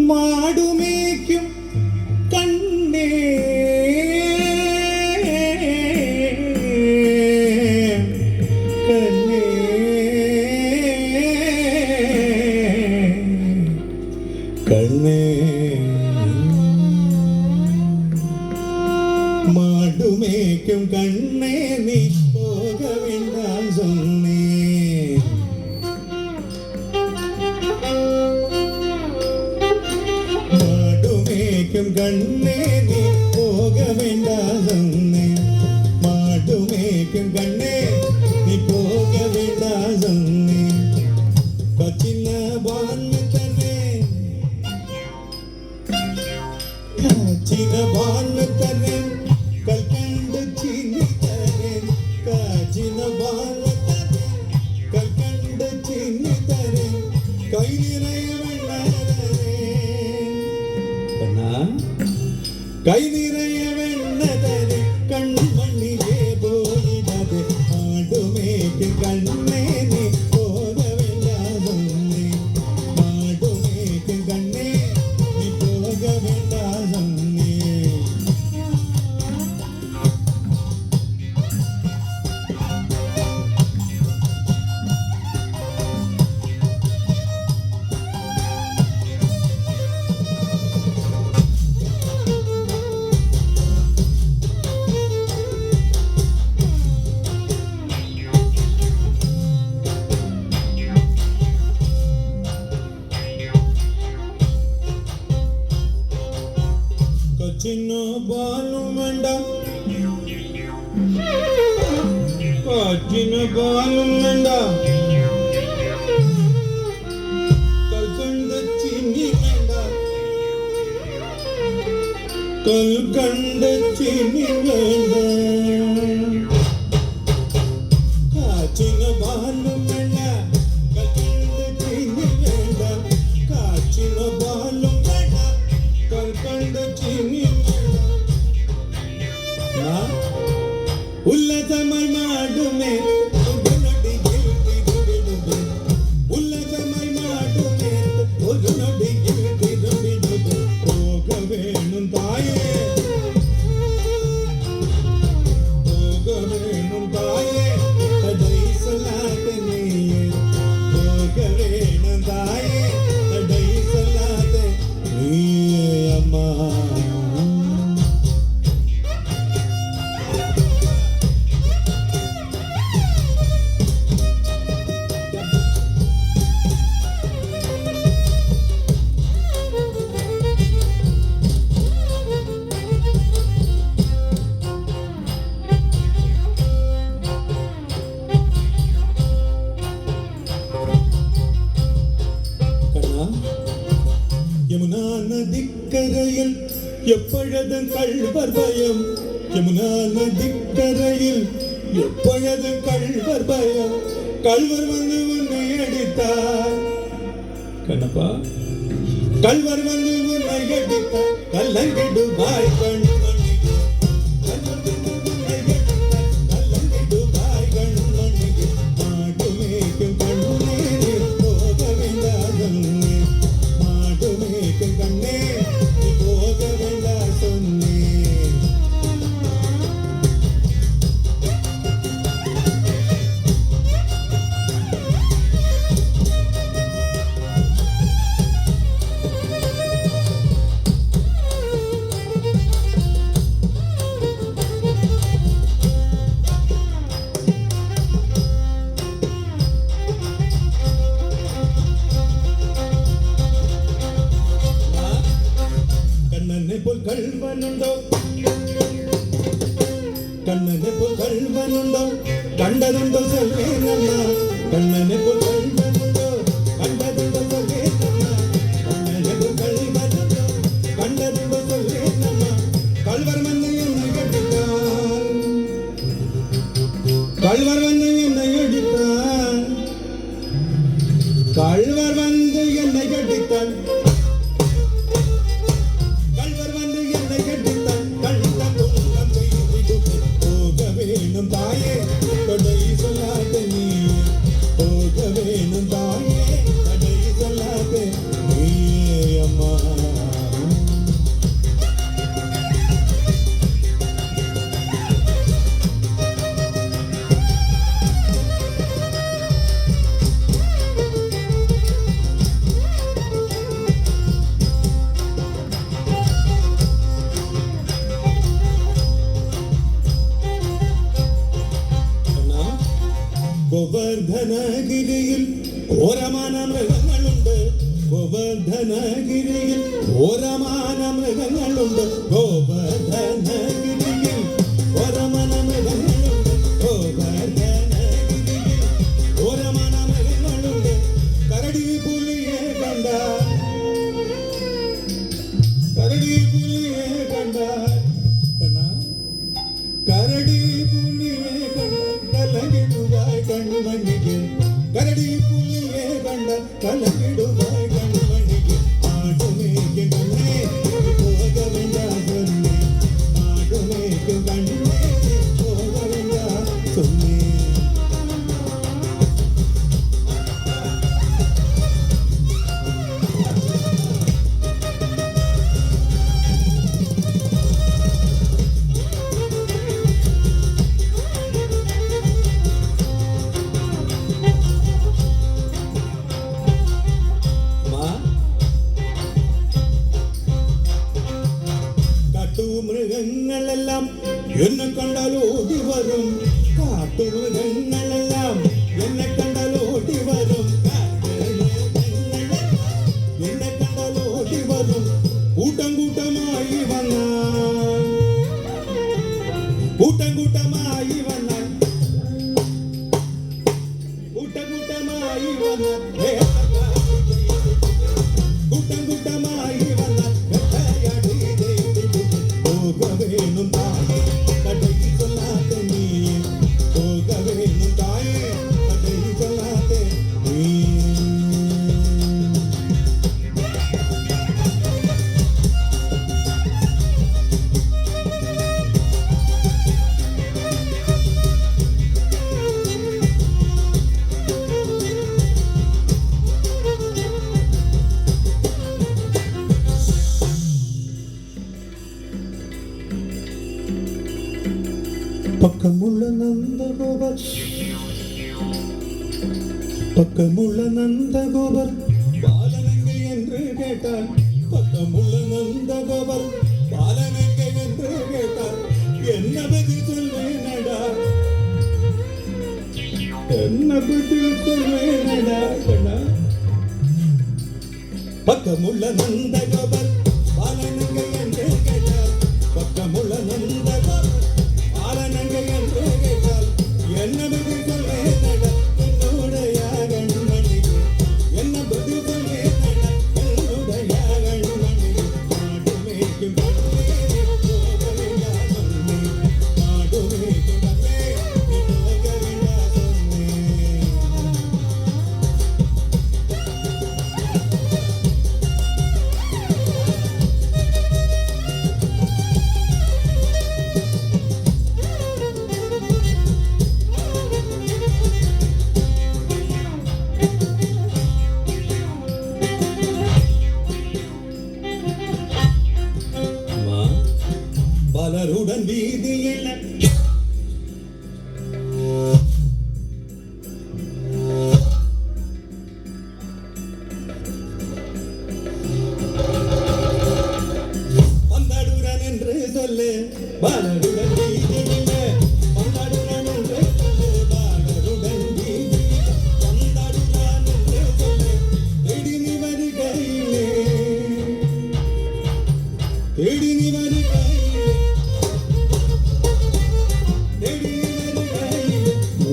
மாடுமேக்கும் கண்ணே கண்ணே கண்ணே மாடுமேக்கும் கண்ணே நீ போக வேண்டாம் சொன்னே கண்ணே நீ போக வேண்டாம் சொன்னே மாடுமேக்கும் கண்ணே நீ போக வேண்டாம் சொன்னே கச்சின பான்மத்தனே கச்சின பான்மத்தனே கல்கண்டு சின்னி தரே கச்சின பான்மத்தனே கல்கண்டு சின்னி தரே கை நிறைய கை நிறைய வெண்ணதே கண்மணியே போயிடது மாடுமேக்கு கண்ணே நீ போக வேண்டாம் சொன்னே மாடுமேக்கு கண்ணே நீ போக வேண்டாம் சொன்னே சின்ன பாலும் வேண்டாம் சின்ன பாலும் வேண்டாம் கல்கண்ட சின்னி வேண்டாம் கல்கண்ட சின்னி வேண்டாம் காய்ச்சின பாலும் வேண்டாம் கல்கண்ட சின்னி வேண்டாம் காய்ச்சின பாலும் வேண்டாம் கல்கண்ட சின்னி உல்லசமாய் மாடுமே உல்லசமாய் மாடுமே ஒரு நொடி போக வேணும் தாயே போக வேணும் தாயே தடை சொல்லாத நீயே போக வேணும் தாயே தடை சொல்லாத நீயே அம்மா யமுனா நதிக்கரையில் எப்பொழுதும் கள்வர் பயம் யமுனா நதிக்கரையில் எப்பொழுதும் கள்வர் பயம் கள்வர் வந்து உன்னை அடித்தார் கண்ணப்பா கள்வர் வந்து உன்னை அடித்தார் கல்லங்கிடு பாய் கண் കൽവനുണ്ടോ കണ്ണനെ പോൽ കൽവനുണ്ടോ കണ്ടതുണ്ടോ സൽവേനമ്മ കണ്ണനെ പോൽ കൽവനുണ്ടോ കണ്ടതുണ്ടോ സൽവേനമ്മ കണ്ണനെ പോൽ കൽവനുണ്ടോ കണ്ടതുണ്ടോ സൽവേനമ്മ കൽവർ വന്ന് എന്നെ കെട്ടിത്താൻ കൽവർ വന്ന് എന്നെ കെട്ടിത്താൻ കൽവർ വന്ന് എന്നെ കെട്ടിത്താൻ தாயே கொடை சொல்லாத சொல்லாதே நீ போக வேணும் தாயே தடை சொல்லாதே நீயே அம்மா. ഗോവർദ്ധനഗിരിയിൽ ഘോരമാന മൃഗങ്ങളുണ്ട്, ഗോവർദ്ധനഗിരിയിൽ ഘോരമാന മൃഗങ്ങളുണ്ട്, ഗോവർദ്ധനഗിരിയിൽ ഘോരമാന മൃഗങ്ങളുണ്ട്, ഗോവർദ്ധനഗിരിയിൽ ഘോരമാന മൃഗങ്ങളുണ്ട്. കരടി പുലിയെ കണ്ട, കരടി പുലിയെ കണ്ട, കരടി പുലിയെ കണ്ട കലകിടുവായ് കൺമണിക്ക്, കരടി പുലിയെ കണ്ട കലകിടുവായ് കൺമണിക്ക്. ആടുമേക്ക് കണ്ണേ പോക വേണ്ട சொன்னே, ആടുമേക്ക് കണ്ണേ പോക വേണ്ട சொன்னே. മൃഗങ്ങളെല്ലാം എന്നെ കണ്ടാൽ ഓടി വരും, കാട്ടുമൃഗങ്ങളെല്ലാം എന്നെ കണ്ടാൽ ഓടി വരും, എന്നെ കണ്ടാൽ ഓടി വരും. കൂട്ടം കൂട്ടമായി വന്നാൽ, കൂട്ടം കൂട്ടമായി വന്നാൽ, കൂട്ടം കൂട്ടമായി വന്നാൽ, കൂട്ടം കൂട്ടമായി വന്നാൽ போக வேணும் தாயே தடை சொல்லாதே நீ, போக வேணும் தாயே தடை சொல்லாதே நீ. பக்கமுள்ள நந்தகோபர், பக்கமுள்ள நந்தகோபர் பாலனங்கை என்று கேட்டார், பக்கமுள்ள நந்தகோபர் பாலனங்கை என்று கேட்டார். என்ன பதில் சொல்வேனடா, என்ன பதில் சொல்வேனடா கண்ணா. பக்கமுள்ள நந்தகோபர் பாலனங்கை என்று கேட்டார், பக்கமுள்ள நந்தகோபர் பாலனங்கை என்று கேட்டால் என்ன பதில் சொல்வேனடா என்னுடைய கண்மணிக்கு, என்ன பதில் சொல்வேனடா என்னுடைய கண்மணிக்கு. நாடு மேய்க்கும் கண்ணே போக வேண்டா சொன்னே, நாடு மேய்க்கும் கண்ணே போக வேண்டா சொன்னே. பலருடன் வீதியில் பந்தாடுடன் என்று சொல்லு, பலருடன் வீதியில் பந்தாடுடன் என்று சொல்லு, பலருடன் வீதியில் பந்தாடுடன் என்று சொல்லு. தேடி நீ வருகையிலே, தேடி நீ வருகையிலே,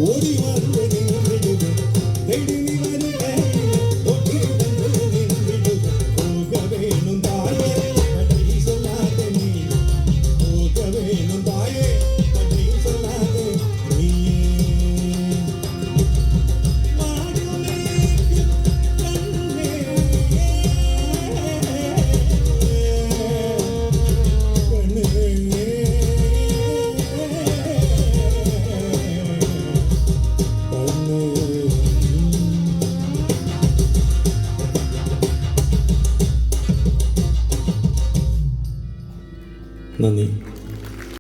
ஓடி வந்து நின்றுடுது, தேடி நீ வருகையிலே ஓடி வந்து நின்றுடுது. போக வேணும் தாயே தடை சொல்லாதே நீ, போக வேணும் നന്ദി.